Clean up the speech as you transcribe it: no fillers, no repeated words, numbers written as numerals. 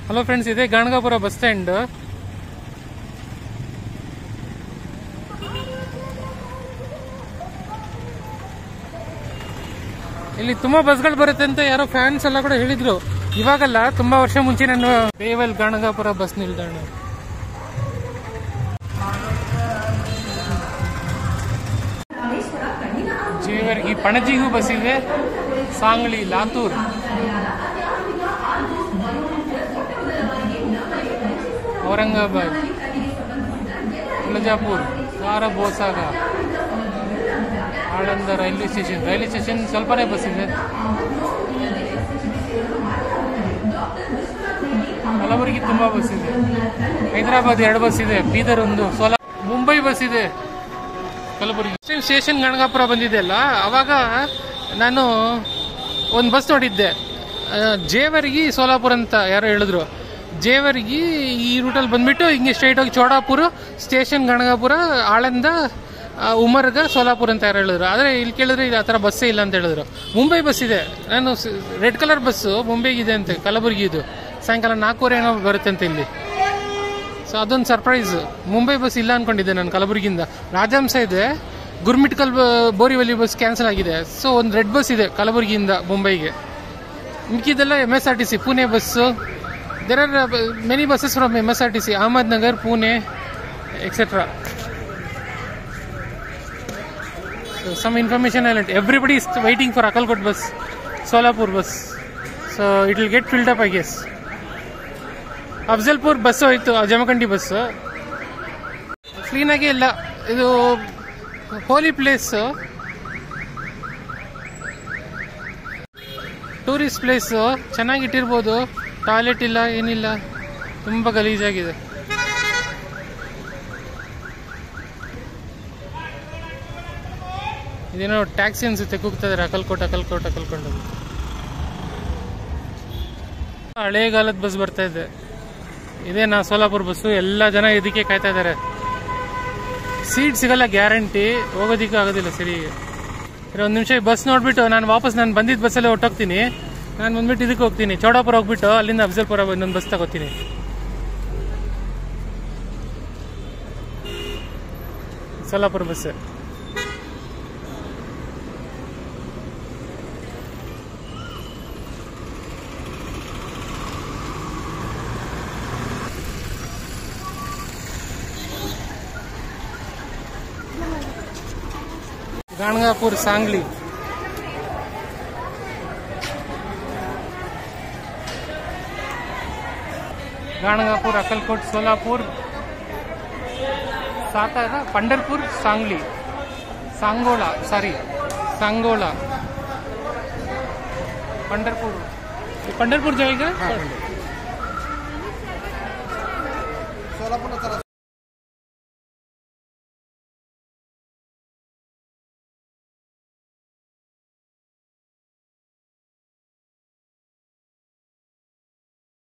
Hello friends, ಇದೆ Ganagapur bus stand. ಇಲ್ಲಿ ತುಂಬಾ ಬಸ್ಗಳು ಬರುತ್ತೆ ಅಂತ ಯಾರೋ ಫ್ಯಾನ್ಸ್ ಎಲ್ಲ ಕೂಡ ಹೇಳಿದ್ರು. ಇವಾಗಲ್ಲ, ತುಂಬಾ ವರ್ಷ ಮುಂಚೆ ನಾನು ಬೇವಲ್ ಗಾಣಗಾಪುರ ಬಸ್ ನಿಲ್ದಾಣ. ಜೇವರ್ಗಿ ಪಣಜಿಗೂ ಬಸ್ ಇದೆ, ಸಾಂಗ್ಲಿ, ಲಾತೂರ್, ಔರಂಗಾಬಾದ್, ತುಳಜಾಪುರ್, ಬೋಸಾಗ, ಆಳಂದ ರೈಲ್ವೆ ಸ್ಟೇಷನ್ ಸ್ವಲ್ಪನೇ ಬಸ್ ಇದೆ. ಕಲಬುರಗಿ ತುಂಬಾ ಬಸ್ ಇದೆ. ಹೈದರಾಬಾದ್ 2 ಬಸ್ ಇದೆ, ಬೀದರ್ 1, ಮುಂಬೈ ಬಸ್ ಇದೆ. ಕಲಬುರಗಿ ಸ್ಟೇಷನ್ ಗಣಗಾಪುರ ಬಂದಿದೆ ಅಲ್ಲ, ಅವಾಗ ನಾನು ಒಂದು ಬಸ್ ನೋಡಿದ್ದೆ, ಜೇವರ್ಗಿ ಸೋಲಾಪುರ ಅಂತ ಯಾರೋ ಹೇಳಿದ್ರು. ಜೇವರ್ಗಿ ಈ ರೂಟಲ್ಲಿ ಬಂದ್ಬಿಟ್ಟು ಹಿಂಗೆ ಸ್ಟ್ರೈಟ್ ಹೋಗಿ ಚೋಡಾಪುರ ಸ್ಟೇಷನ್ ಗಣಗಾಪುರ, ಆಳಂದ, ಉಮರ್ಗ, ಸೋಲಾಪುರ ಅಂತ ಯಾರು ಹೇಳಿದ್ರು. ಆದರೆ ಇಲ್ಲಿ ಕೇಳಿದ್ರೆ ಇದು ಆ ಥರ ಬಸ್ಸೇ ಇಲ್ಲ ಅಂತ ಹೇಳಿದ್ರು. ಮುಂಬೈ ಬಸ್ ಇದೆ. ನಾನು ರೆಡ್ ಕಲರ್ ಬಸ್ಸು ಮುಂಬೈಗಿದೆ ಅಂತೆ, ಕಲಬುರಗಿದು ಸಾಯಂಕಾಲ 4:15 ಏನೋ ಬರುತ್ತೆ ಅಂತ ಇಲ್ಲಿ. ಸೊ ಅದೊಂದು ಸರ್ಪ್ರೈಸ್. ಮುಂಬೈ ಬಸ್ ಇಲ್ಲ ಅನ್ಕೊಂಡಿದ್ದೆ ನಾನು. ಕಲಬುರಗಿಯಿಂದ ರಾಜಹಂಸ ಇದೆ, ಗುರ್ಮಿಟ್ಕಲ್ ಬೋರಿವಲಿ ಬಸ್ ಕ್ಯಾನ್ಸಲ್ ಆಗಿದೆ. ಸೊ ಒಂದು ರೆಡ್ ಬಸ್ ಇದೆ ಕಲಬುರಗಿಯಿಂದ ಮುಂಬೈಗೆ. ಮಿಕ್ಕಿದೆಲ್ಲ MSRTC Pune bus. There are many buses from MSRTC, Ahmednagar, Pune, etcetera. So some information I learned. Everybody is waiting for Akalkot bus, Solapur bus. So it will get filled up, I guess. Afzalpur bus ಹೋಯ್ತು, Jamkhandi bus ಕ್ಲೀನಾಗೇ ಇಲ್ಲ. ಇದು holy place, tourist place, ಚೆನ್ನಾಗಿಟ್ಟಿರ್ಬೋದು. Toilet ಇಲ್ಲ, ಏನಿಲ್ಲ, ತುಂಬ ಗಲೀಜಾಗಿದೆ. ಇದೇನೋ taxi ಅನ್ಸುತ್ತೆ, ಕೂಗ್ತಿದ್ದಾರೆ ಅಕಲ್ಕೋಟ್. ಹಳೇಗಾಲದ ಬಸ್ ಬರ್ತಾ ಇದೆ. ಇದೇನಾ ಸೋಲಾಪುರ್ ಬಸ್ಸು. ಎಲ್ಲ ಜನ ಇದಕ್ಕೆ ಕಾಯ್ತಾ ಇದ್ದಾರೆ. ಸೀಟ್ ಸಿಗಲ್ಲ ಗ್ಯಾರಂಟಿ, ಹೋಗೋದಿಕ್ಕೂ ಆಗೋದಿಲ್ಲ ಸರಿ. ಒಂದು ನಿಮಿಷ ಬಸ್ ನೋಡ್ಬಿಟ್ಟು ನಾನು ವಾಪಸ್ ನಾನು ಬಂದಿದ್ದ ಬಸ್ಸಲ್ಲೇ ಹೊಟ್ಟೋಗ್ತೀನಿ. ನಾನು ಬಂದ್ಬಿಟ್ಟು ಇದಕ್ಕೆ ಹೋಗ್ತೀನಿ, ಚೌಡಾಪುರ ಹೋಗ್ಬಿಟ್ಟು ಅಲ್ಲಿಂದ ಅಫ್ಜಲ್ಪುರ ಇನ್ನೊಂದು ಬಸ್ ತಗೋತೀನಿ. ಸೋಲಾಪುರ ಬಸ್. ಗಾಣಗಾಪುರ್, ಸಾಂಗ್ಲಿ, ಗಾಣಗಾಪುರ್, ಅಕಲ್ಕೋಟ್, ಸೋಲಾಪುರ್, ಸಾತಾರ, पंढरपुर, सांगली, सांगोला, पंढरपुर जाएगा.